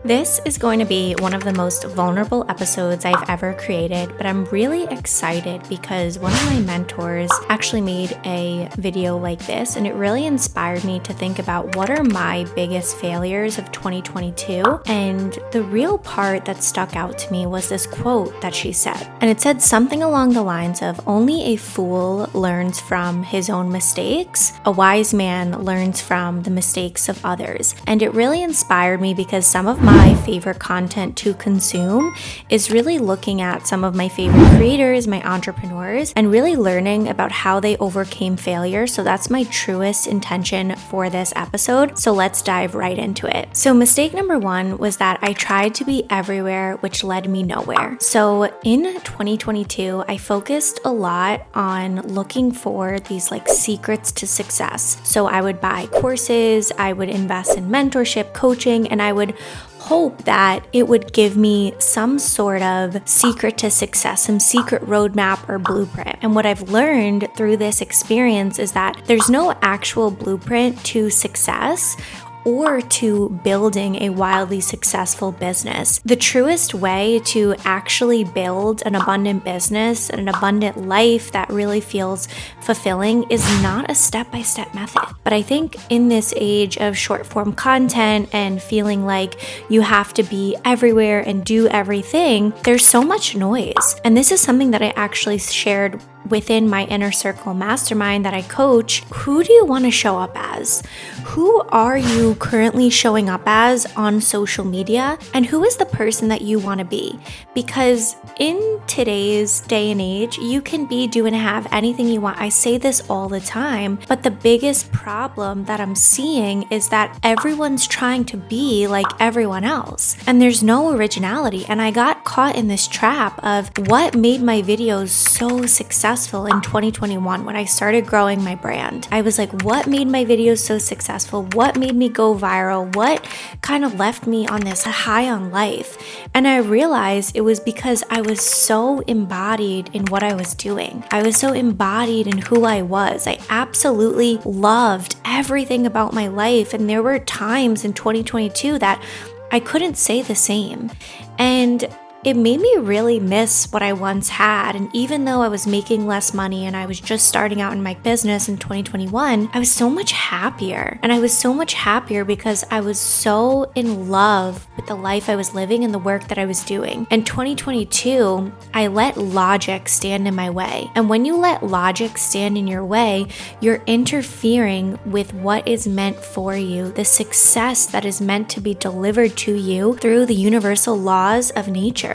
This is going to be one of the most vulnerable episodes I've ever created, but I'm really excited because one of my mentors actually made a video like this, and it really inspired me to think about what are my biggest failures of 2022. And the real part that stuck out to me was this quote that she said. And it said something along the lines of, "Only a fool learns from his own mistakes. A wise man learns from the mistakes of others." And it really inspired me because some of my favorite content to consume is really looking at some of my favorite creators, my entrepreneurs, and really learning about how they overcame failure. So that's my truest intention for this episode. So let's dive right into it. So mistake number one was that I tried to be everywhere, which led me nowhere. So in 2022, I focused a lot on looking for these secrets to success. So I would buy courses, I would invest in mentorship, coaching, and I would hope that it would give me some sort of secret to success, some secret roadmap or blueprint. And what I've learned through this experience is that there's no actual blueprint to success or to building a wildly successful business. The truest way to actually build an abundant business and an abundant life that really feels fulfilling is not a step-by-step method. But I think in this age of short-form content and feeling like you have to be everywhere and do everything, there's so much noise. And this is something that I actually shared within my inner circle mastermind that I coach. Who do you want to show up as? Who are you currently showing up as on social media? And who is the person that you want to be? Because in today's day and age, you can be, do, and have anything you want. I say this all the time, but the biggest problem that I'm seeing is that everyone's trying to be like everyone else, and there's no originality. And I got caught in this trap of what made my videos so successful in 2021 when I started growing my brand. I was like, what made my videos so successful? What made me go viral? What kind of left me on this high on life? And I realized it was because I was so embodied in what I was doing. I was so embodied in who I was. I absolutely loved everything about my life. And there were times in 2022 that I couldn't say the same. And it made me really miss what I once had. And even though I was making less money and I was just starting out in my business in 2021, I was so much happier. And I was so much happier because I was so in love with the life I was living and the work that I was doing. In 2022, I let logic stand in my way. And when you let logic stand in your way, you're interfering with what is meant for you, the success that is meant to be delivered to you through the universal laws of nature.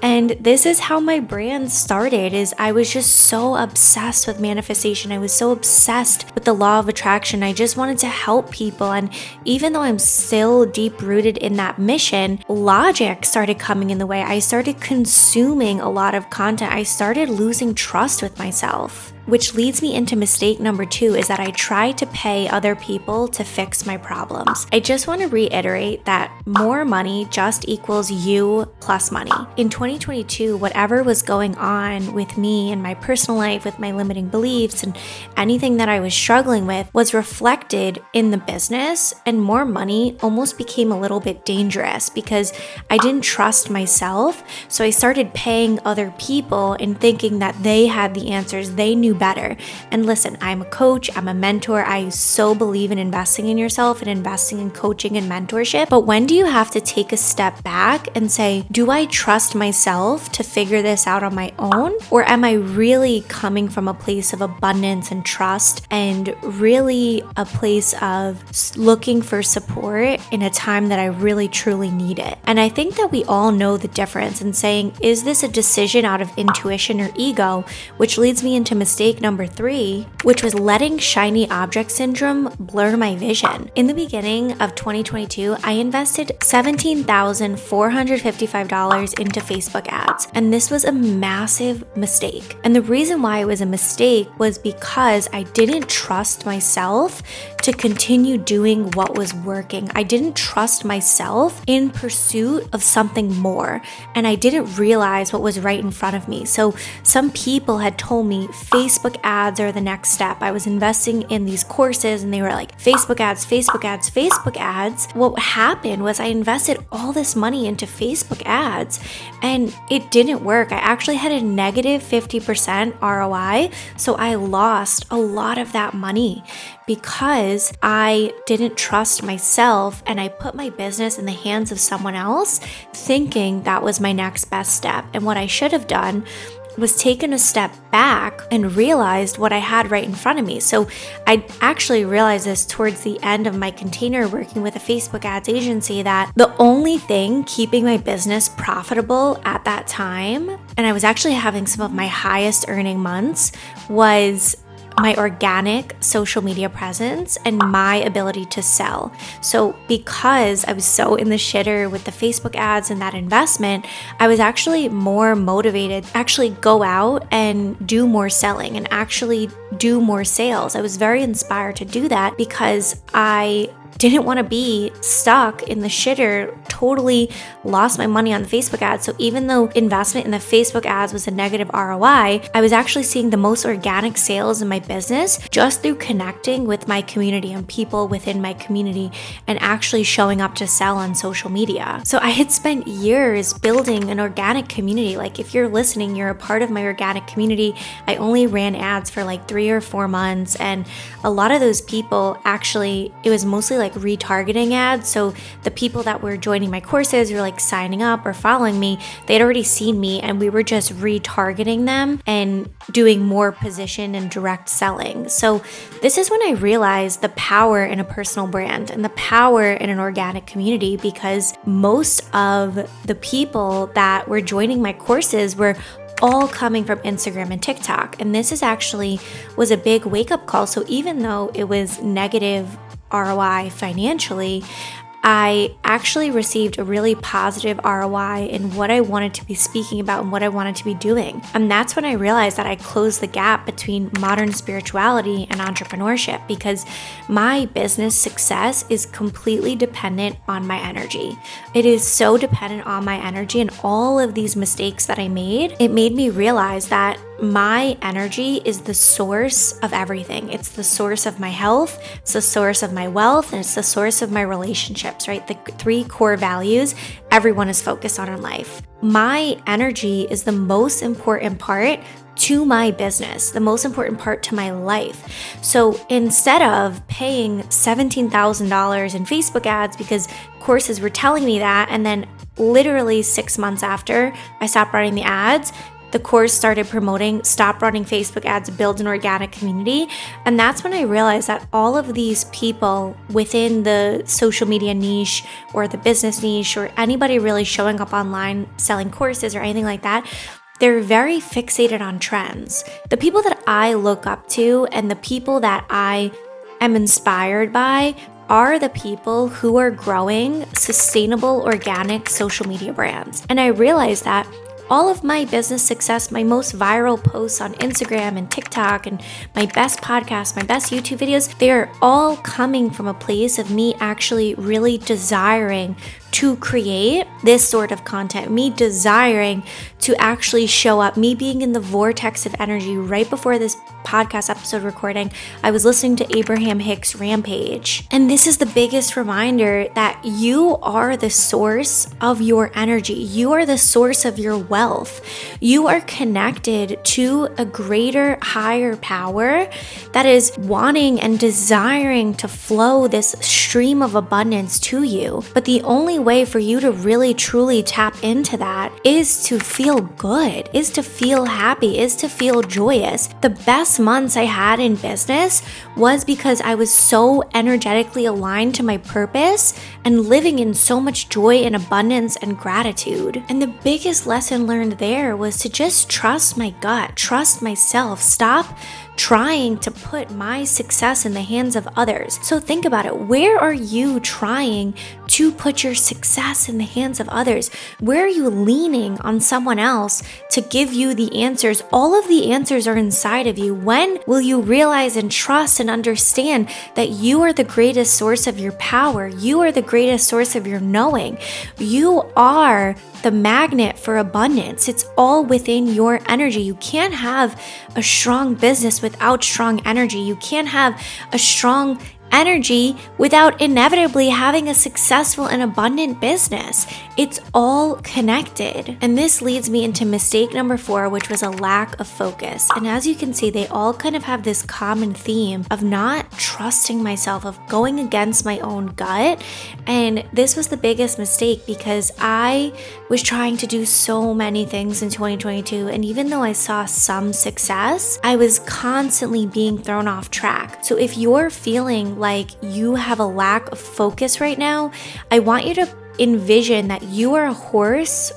And this is how my brand started. Is I was just so obsessed with manifestation. I was so obsessed with the law of attraction. I just wanted to help people. And even though I'm still deep rooted in that mission, logic started coming in the way. I started consuming a lot of content. I started losing trust with myself. Which leads me into mistake number two, is that I tried to pay other people to fix my problems. I just want to reiterate that more money just equals you plus money. In 2022, whatever was going on with me in my personal life, with my limiting beliefs and anything that I was struggling with was reflected in the business, and more money almost became a little bit dangerous because I didn't trust myself. So I started paying other people and thinking that they had the answers, they knew better. And listen, I'm a coach, I'm a mentor. I so believe in investing in yourself and investing in coaching and mentorship. But when do you have to take a step back and say, do I trust myself to figure this out on my own? Or am I really coming from a place of abundance and trust and really a place of looking for support in a time that I really truly need it? And I think that we all know the difference in saying, is this a decision out of intuition or ego? Which leads me into mistake number three, which was letting shiny object syndrome blur my vision. In the beginning of 2022, I invested $17,455 into Facebook ads, and this was a massive mistake. And the reason why it was a mistake was because I didn't trust myself to continue doing what was working. I didn't trust myself in pursuit of something more, and I didn't realize what was right in front of me. So some people had told me Facebook ads are the next step. I was investing in these courses and they were like, Facebook ads, Facebook ads, Facebook ads. What happened was I invested all this money into Facebook ads and it didn't work. I actually had a negative 50% ROI. So I lost a lot of that money because I didn't trust myself and I put my business in the hands of someone else thinking that was my next best step. And what I should have done was taken a step back and realized what I had right in front of me. So I actually realized this towards the end of my container working with a Facebook ads agency, that the only thing keeping my business profitable at that time, and I was actually having some of my highest earning months, was my organic social media presence and my ability to sell. So because I was so in the shitter with the Facebook ads and that investment, I was actually more motivated to actually go out and do more selling and actually do more sales. I was very inspired to do that because I didn't want to be stuck in the shitter, totally lost my money on the Facebook ads. So even though investment in the Facebook ads was a negative ROI, I was actually seeing the most organic sales in my business just through connecting with my community and people within my community and actually showing up to sell on social media. So I had spent years building an organic community. Like if you're listening, you're a part of my organic community. I only ran ads for like 3 or 4 months. And a lot of those people actually, it was mostly like retargeting ads. So the people that were joining my courses or like signing up or following me, they'd already seen me and we were just retargeting them and doing more position and direct selling. So this is when I realized the power in a personal brand and the power in an organic community, because most of the people that were joining my courses were all coming from Instagram and TikTok. And this was a big wake-up call. So even though it was negative ROI financially, I actually received a really positive ROI in what I wanted to be speaking about and what I wanted to be doing. And that's when I realized that I closed the gap between modern spirituality and entrepreneurship, because my business success is completely dependent on my energy. It is so dependent on my energy, and all of these mistakes that I made, it made me realize that my energy is the source of everything. It's the source of my health, it's the source of my wealth, and it's the source of my relationships, right? The 3 core values everyone is focused on in life. My energy is the most important part to my business, the most important part to my life. So instead of paying $17,000 in Facebook ads because courses were telling me that, and then literally 6 months after I stopped running the ads, the course started promoting, stop running Facebook ads, build an organic community. And that's when I realized that all of these people within the social media niche or the business niche or anybody really showing up online selling courses or anything like that, they're very fixated on trends. The people that I look up to and the people that I am inspired by are the people who are growing sustainable, organic social media brands. And I realized that all of my business success, my most viral posts on Instagram and TikTok, and my best podcasts, my best YouTube videos, they are all coming from a place of me actually really desiring to create this sort of content, me desiring to actually show up, me being in the vortex of energy. Right before this podcast episode recording, I was listening to Abraham Hicks' Rampage. And this is the biggest reminder that you are the source of your energy. You are the source of your wealth. You are connected to a greater, higher power that is wanting and desiring to flow this stream of abundance to you. But the only way for you to really truly tap into that is to feel good, is to feel happy, is to feel joyous. The best months I had in business was because I was so energetically aligned to my purpose and living in so much joy and abundance and gratitude. And the biggest lesson learned there was to just trust my gut, trust myself, stop trying to put my success in the hands of others. So think about it. Where are you trying to put your success in the hands of others? Where are you leaning on someone else to give you the answers? All of the answers are inside of you. When will you realize and trust and understand that you are the greatest source of your power? You are the greatest source of your knowing. You are the magnet for abundance. It's all within your energy. You can't have a strong business without strong energy. You can't have a strong energy without inevitably having a successful and abundant business. It's all connected. And this leads me into mistake number 4, which was a lack of focus. And as you can see, they all kind of have this common theme of not trusting myself, of going against my own gut. And this was the biggest mistake because I was trying to do so many things in 2022. And even though I saw some success, I was constantly being thrown off track. So if you're feeling like you have a lack of focus right now, I want you to envision that you are a horse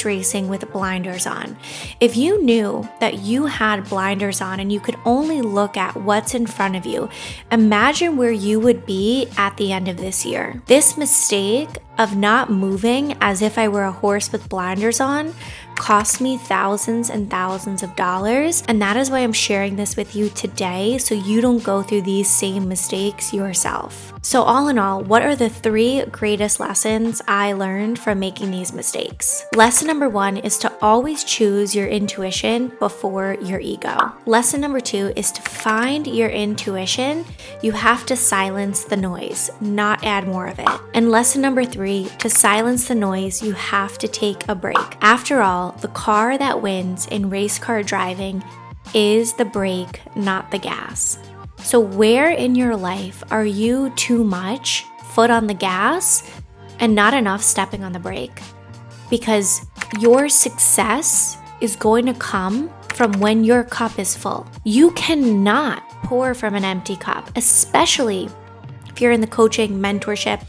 racing with blinders on. If you knew that you had blinders on and you could only look at what's in front of you, imagine where you would be at the end of this year. This mistake of not moving as if I were a horse with blinders on cost me thousands and thousands of dollars. And that is why I'm sharing this with you today, so you don't go through these same mistakes yourself. So all in all, what are the 3 greatest lessons I learned from making these mistakes? Lesson number 1 is to always choose your intuition before your ego. Lesson number 2 is to find your intuition. You have to silence the noise, not add more of it. And lesson number 3, to silence the noise, you have to take a break. After all, the car that wins in race car driving is the brake, not the gas. So where in your life are you too much foot on the gas and not enough stepping on the brake? Because your success is going to come from when your cup is full. You cannot pour from an empty cup, especially if you're in the coaching, mentorship,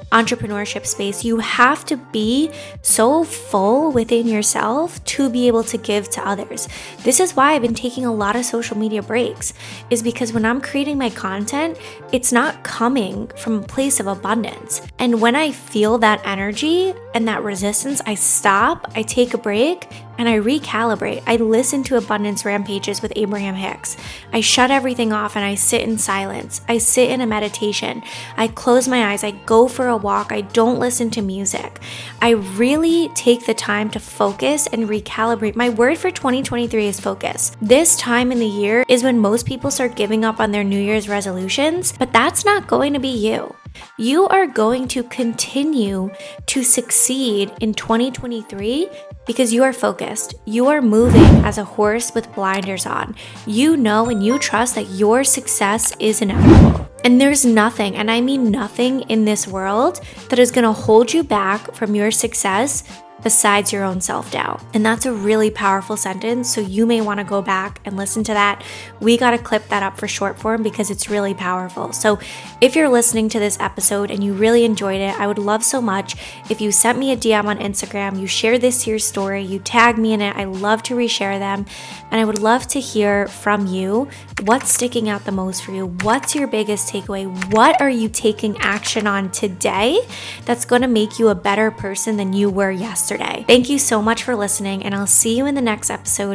entrepreneurship space. You have to be so full within yourself to be able to give to others. This is why I've been taking a lot of social media breaks, is because when I'm creating my content, it's not coming from a place of abundance. And when I feel that energy and that resistance, I stop, I take a break, and I recalibrate. I listen to Abundance Rampages with Abraham Hicks. I shut everything off and I sit in silence. I sit in a meditation. I close my eyes. I go for a walk. I don't listen to music. I really take the time to focus and recalibrate. My word for 2023 is focus. This time in the year is when most people start giving up on their New Year's resolutions, but that's not going to be you. You are going to continue to succeed in 2023 because you are focused. You are moving as a horse with blinders on. You know and you trust that your success is inevitable. And there's nothing, and I mean nothing in this world, that is going to hold you back from your success besides your own self-doubt. And that's a really powerful sentence, so you may want to go back and listen to that. We got to clip that up for short form because it's really powerful. So if you're listening to this episode and you really enjoyed it, I would love so much if you sent me a DM on Instagram, you shared this year's story, you tag me in it. I love to reshare them. And I would love to hear from you. What's sticking out the most for you? What's your biggest takeaway? What are you taking action on today that's going to make you a better person than you were yesterday? Thank you so much for listening, and I'll see you in the next episode.